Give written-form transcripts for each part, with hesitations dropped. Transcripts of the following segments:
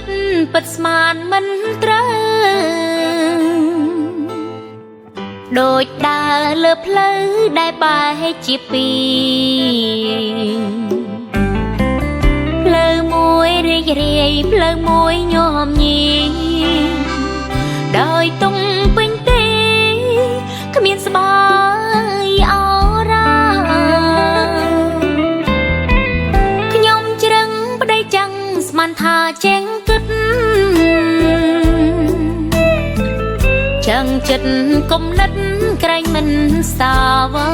តពិតស្មានមិនត្រូវដូចដើរលើផ្លូវដែលបែកជាពីរផ្លូវមួយរីករាយផ្លូវមួយញោមញីដោយទុំពេញទេគ្មានស្បាយអរ៉ាខ្ញុំជ្រឹងប្តីចាំងស្មានថាចេងគិតចឹងចិត្តគំនិតក្រែងមិនសាវា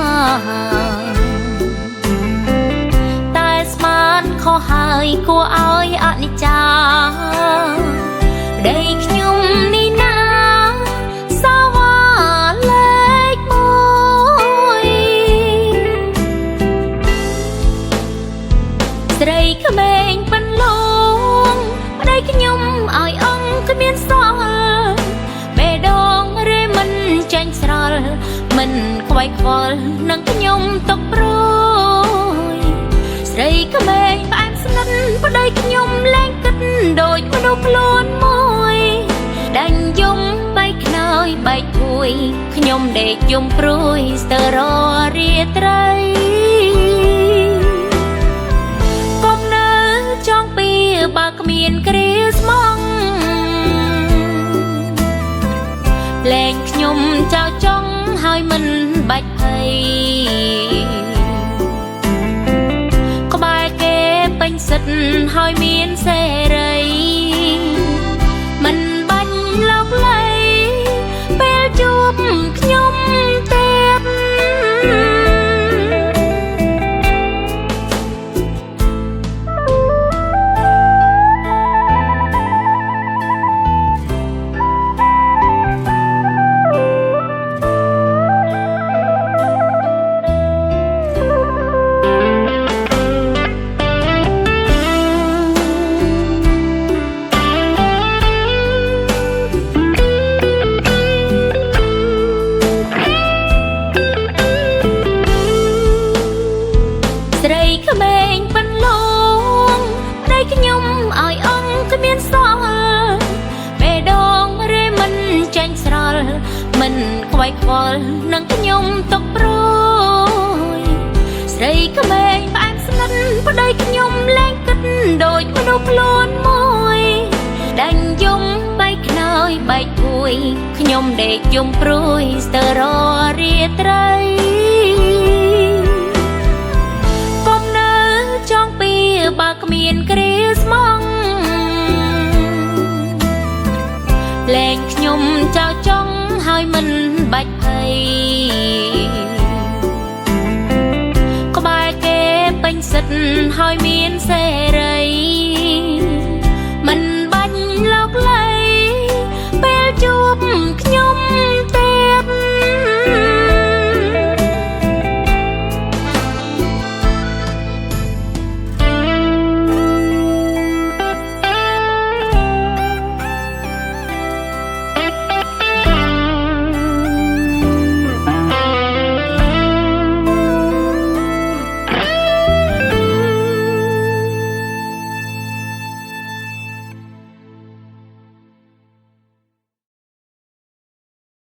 តែស្មានខុសហើយគួរឲ្យអនិច្ចាប្តីខ្ញុំនេះណាសាវាលេខមួយស្រីក្មេងប៉ិនលងប្តីខ្ញុំឲ្យអង្គគ្មានសល់បេដងរេមិនចាញ់ស្រល់មិនខ្វាយខ្វល់នឹងខ្ញុំទុកព្រួយស្រីក្មេងផ្អែមស្និទ្ធប្តីខ្ញុំលែងគិតដូចមនុស្សខ្លួនមួយដាញ់យំបែកខ្នើយបែកភួយខ្ញុំដេកយំព្រួយស្ទើររាត្រីកុំនៅចង់ពីបើគ្មានគ្រាស្មងលែងខ្ញុំចោលចង់ហើយមិនបាច់ភ័យក្បែរគេពេញសិទ្ធហើយមានសេរីមិនបាញ់លោកលៃពេលជួបខ្ញុំទៀតស្រីក្មេងប៉ិនលងប្តីខ្ញុំឲ្យអង្គគ្មានសល់បេដងរេមិនចាញ់ស្រល់មិនខ្វាយខ្វល់នឹងខ្ញុំទុកព្រួយស្រីក្មេងផ្អែមស្និទ្ធប្តីខ្ញុំលែងគិតដូចមនុស្សខ្លួនមួយដាញ់យំបែកខ្នើយបែកភួយខ្ញុំដេកយំព្រួយស្ទើររាត្រីចង់ពីបើគ្មានគ្រាស្មងលែងខ្ញុំចោលចង់ហើយមិនបាច់ភ័យក្បែរគេពេញសិទ្ធហើយមានសេរី